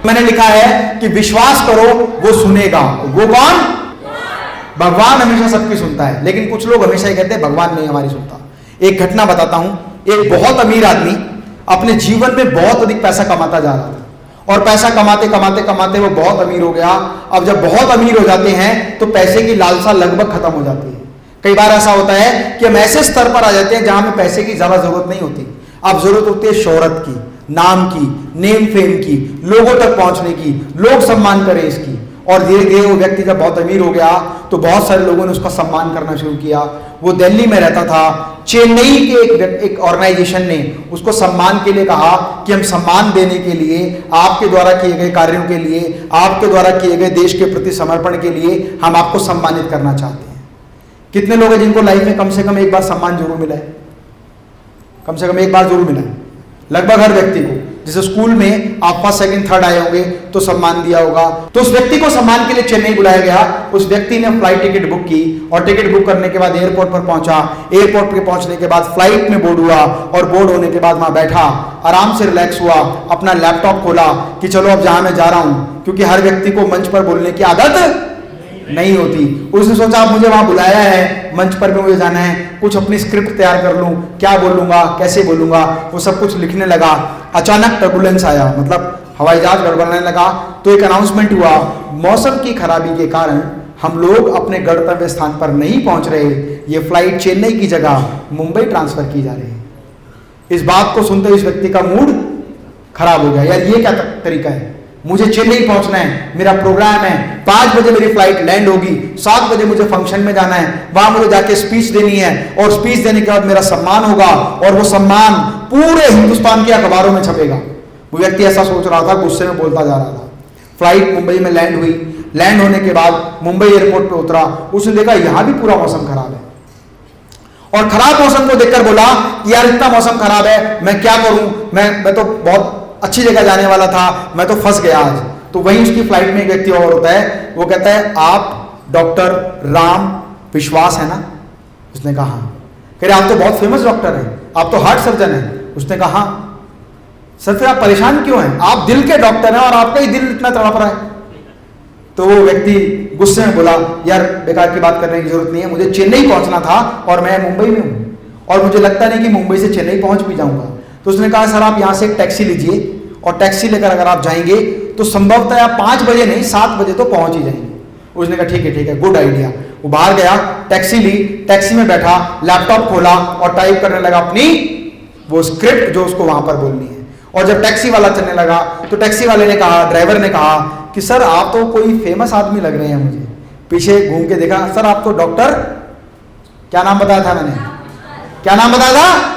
मैंने लिखा है कि विश्वास करो वो सुनेगा। वो कौन? भगवान हमेशा सबकी सुनता है, लेकिन कुछ लोग हमेशा ही कहते हैं भगवान नहीं हमारी सुनता। एक घटना बताता हूं। एक बहुत अमीर आदमी अपने जीवन में बहुत अधिक पैसा कमाता जा रहा था, और पैसा कमाते कमाते कमाते वो बहुत अमीर हो गया। अब जब बहुत अमीर हो जाते हैं तो पैसे की लालसा लगभग खत्म हो जाती है। कई बार ऐसा होता है कि हम ऐसे स्तर पर आ जाते हैं जहां हमें पैसे की ज्यादा जरूरत नहीं होती। अब जरूरत होती है शोहरत की, नाम की, नेम फेम की, लोगों तक पहुंचने की, लोग सम्मान करें इसकी। और धीरे धीरे वो व्यक्ति जब बहुत अमीर हो गया तो बहुत सारे लोगों ने उसका सम्मान करना शुरू किया। वो दिल्ली में रहता था। चेन्नई के एक ऑर्गेनाइजेशन ने उसको सम्मान के लिए कहा कि हम सम्मान देने के लिए, आपके द्वारा किए गए कार्यों के लिए, आपके द्वारा किए गए देश के प्रति समर्पण के लिए हम आपको सम्मानित करना चाहते हैं। कितने लोग हैं जिनको लाइफ में कम से कम एक बार सम्मान जरूर मिला है? कम से कम एक बार जरूर मिला है। लगभग हर व्यक्ति को। जैसे स्कूल में आप फर्स्ट सेकंड थर्ड आए होंगे तो सम्मान दिया होगा। तो उस व्यक्ति को सम्मान के लिए चेन्नई बुलाया गया। उस व्यक्ति ने फ्लाइट टिकट बुक की, और टिकट बुक करने के बाद एयरपोर्ट पर पहुंचा। एयरपोर्ट पर पहुंचने के बाद फ्लाइट में बोर्ड हुआ, और बोर्ड होने के बाद वहां बैठा, आराम से रिलैक्स हुआ, अपना लैपटॉप खोला कि चलो अब जहां मैं जा रहा हूं, क्योंकि हर व्यक्ति को मंच पर बोलने की आदत नहीं होती। उसने सोचा अब मुझे वहां बुलाया है, मंच पर भी मुझे जाना है, कुछ अपनी स्क्रिप्ट तैयार कर लूं, क्या बोलूंगा, कैसे बोलूंगा, वो सब कुछ लिखने लगा। अचानक टर्बुलेंस आया, मतलब हवाई जहाज गड़बड़ाने लगा। तो एक अनाउंसमेंट हुआ, मौसम की खराबी के कारण हम लोग अपने गंतव्य स्थान पर नहीं पहुंच रहे, ये फ्लाइट चेन्नई की जगह मुंबई ट्रांसफर की जा रही है। इस बात को सुनते इस व्यक्ति का मूड खराब हो गया। यार ये क्या तरीका है, मुझे चेन्नई पहुंचना है, मेरा प्रोग्राम है, 5 बजे मेरी फ्लाइट लैंड होगी, 7 बजे मुझे फंक्शन में जाना है, वहां मुझे जाके स्पीच देनी है, और स्पीच देने के बाद मेरा सम्मान होगा, और वो सम्मान पूरे हिंदुस्तान के अखबारों में छपेगा। वो व्यक्ति ऐसा सोच रहा था, गुस्से में बोलता जा रहा था। फ्लाइट मुंबई में लैंड हुई। लैंड होने के बाद मुंबई एयरपोर्ट पे उतरा। उसने देखा यहां भी पूरा मौसम खराब है, और खराब मौसम को देखकर बोला यार इतना मौसम खराब है, मैं क्या करूं, मैं तो बहुत अच्छी जगह जाने वाला था, मैं तो फंस गया आज। तो वहीं उसकी फ्लाइट में एक व्यक्ति और होता है, वो कहता है आप डॉक्टर राम विश्वास है ना? उसने कहा हाँ। कह रहे आप तो बहुत फेमस डॉक्टर हैं, आप तो हार्ट सर्जन हैं। उसने कहा हाँ। सर फिर आप परेशान क्यों हैं? आप दिल के डॉक्टर हैं और आपका ही दिल इतना तड़प रहा है। तो वो व्यक्ति गुस्से में बोला यार बेकार की बात करने की जरूरत नहीं है, मुझे चेन्नई पहुंचना था और मैं मुंबई में हूं, और मुझे लगता नहीं कि मुंबई से चेन्नई पहुंच भी जाऊंगा। तो उसने कहा सर आप यहाँ से एक टैक्सी लीजिए, और टैक्सी लेकर अगर आप जाएंगे तो संभवतः आप 5 बजे नहीं 7 बजे तो पहुंच ही जाएंगे। उसने कहा ठीक है, गुड आइडिया। वो बाहर गया, टैक्सी ली, टैक्सी में बैठा, लैपटॉप खोला और टाइप करने लगा अपनी वो स्क्रिप्ट जो उसको वहां पर बोलनी है। और जब टैक्सी वाला चलने लगा तो टैक्सी वाले ने कहा, ड्राइवर ने कहा कि सर आप तो कोई फेमस आदमी लग रहे हैं मुझे। पीछे घूम के देखा, सर आप तो डॉक्टर, क्या नाम बताया था मैंने, क्या नाम बताया था?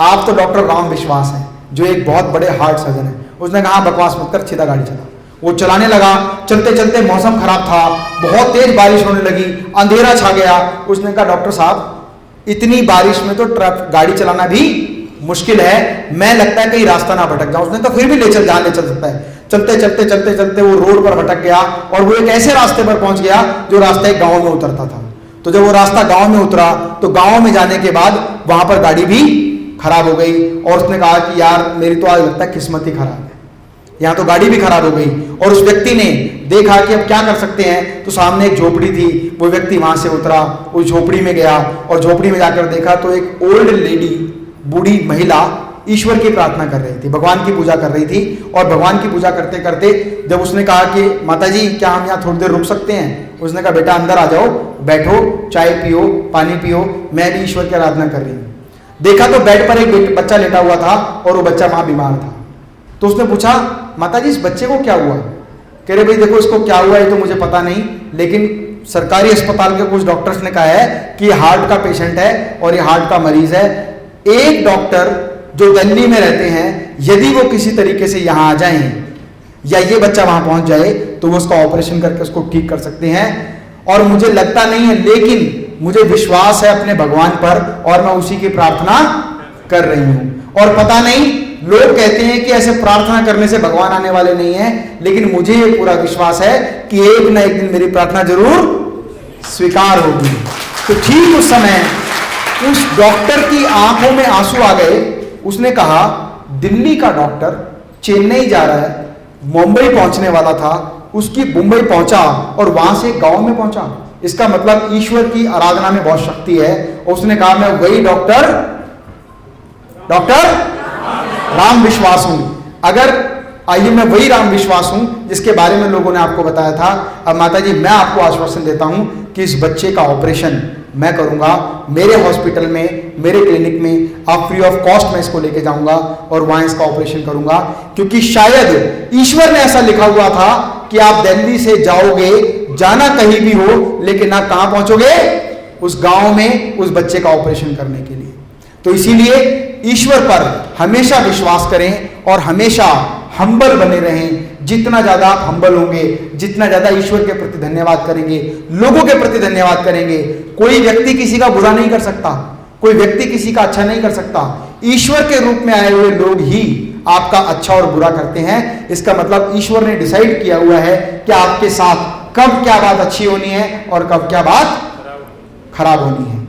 आप तो डॉक्टर राम विश्वास हैं, जो एक बहुत बड़े हार्ट सर्जन है। उसने कहा बकवास मत कर, सीधा गाड़ी चला। वो चलाने लगा। चलते चलते मौसम खराब था, बहुत तेज बारिश होने लगी, अंधेरा छा गया। उसने कहा डॉक्टर साहब इतनी बारिश में तो गाड़ी चलाना भी मुश्किल है, मैं लगता है कहीं रास्ता ना भटक जाऊं। उसने कहा फिर भी ले चल, जहां ले चल सकता है। चलते चलते चलते चलते वो रोड पर भटक गया, और वो एक ऐसे रास्ते पर पहुंच गया जो रास्ता एक गांव में उतरता था। तो जब वो रास्ता गांव में उतरा तो गांव में जाने के बाद वहां पर गाड़ी भी खराब हो गई, और उसने कहा कि यार मेरी तो आज लगता है किस्मत ही खराब है, यहाँ तो गाड़ी भी खराब हो गई। और उस व्यक्ति ने देखा कि अब क्या कर सकते हैं, तो सामने एक झोपड़ी थी। वो व्यक्ति वहां से उतरा, उस झोपड़ी में गया, और झोपड़ी में जाकर देखा तो एक ओल्ड लेडी, बूढ़ी महिला ईश्वर की प्रार्थना कर रही थी, भगवान की पूजा कर रही थी। और भगवान की पूजा करते करते जब उसने कहा कि माता जी क्या हम यहाँ थोड़ी देर रुक सकते हैं, उसने कहा बेटा अंदर आ जाओ, बैठो, चाय पियो, पानी पियो, मैं भी ईश्वर की आराधना कर रही हूँ। देखा तो बेड पर एक बच्चा लेटा हुआ था, और वो बच्चा वहां बीमार था। तो उसने पूछा माता जी इस बच्चे को क्या हुआ? कह रहे भाई देखो इसको क्या हुआ है तो मुझे पता नहीं, लेकिन सरकारी अस्पताल के कुछ डॉक्टर्स ने कहा है कि हार्ट का पेशेंट है और ये हार्ट का मरीज है। एक डॉक्टर जो दिल्ली में रहते हैं, यदि वो किसी तरीके से यहाँ आ जाएं या ये बच्चा वहां पहुंच जाए तो वो उसका ऑपरेशन करके उसको ठीक कर सकते हैं। और मुझे लगता नहीं है, लेकिन मुझे विश्वास है अपने भगवान पर, और मैं उसी की प्रार्थना कर रही हूं। और पता नहीं, लोग कहते हैं कि ऐसे प्रार्थना करने से भगवान आने वाले नहीं है, लेकिन मुझे ये पूरा विश्वास है कि एक ना एक दिन मेरी प्रार्थना जरूर स्वीकार होगी। तो ठीक उस समय उस डॉक्टर की आंखों में आंसू आ गए। उसने कहा दिल्ली का डॉक्टर चेन्नई जा रहा है, मुंबई पहुंचने वाला था, उसकी मुंबई पहुंचा और वहां से गांव में पहुंचा। इसका मतलब ईश्वर की आराधना में बहुत शक्ति है। उसने कहा मैं वही डॉक्टर राम विश्वास हूं। अगर आइए मैं वही राम विश्वास हूं जिसके बारे में लोगों ने आपको बताया था। अब माता जी मैं आपको आश्वासन देता हूं कि इस बच्चे का ऑपरेशन मैं करूंगा मेरे हॉस्पिटल में, मेरे क्लिनिक में। आप फ्री ऑफ कॉस्ट में इसको लेके जाऊंगा और वहां इसका ऑपरेशन करूंगा, क्योंकि शायद ईश्वर ने ऐसा लिखा हुआ था कि आप दिल्ली से जाओगे, जाना कहीं भी हो, लेकिन आप कहां पहुंचोगे? उस गांव में उस बच्चे का ऑपरेशन करने के लिए। तो इसीलिए ईश्वर पर हमेशा विश्वास करें और हमेशा हम्बल बने रहें। जितना ज्यादा आप हम्बल होंगे, जितना ज्यादा ईश्वर के प्रति धन्यवाद करेंगे, लोगों के प्रति धन्यवाद करेंगे। कोई व्यक्ति किसी का बुरा नहीं कर सकता, कोई व्यक्ति किसी का अच्छा नहीं कर सकता। ईश्वर के रूप में आए हुए लोग ही आपका अच्छा और बुरा करते हैं। इसका मतलब ईश्वर ने डिसाइड किया हुआ है कि आपके साथ कब क्या बात अच्छी होनी है और कब क्या बात खराब होनी है।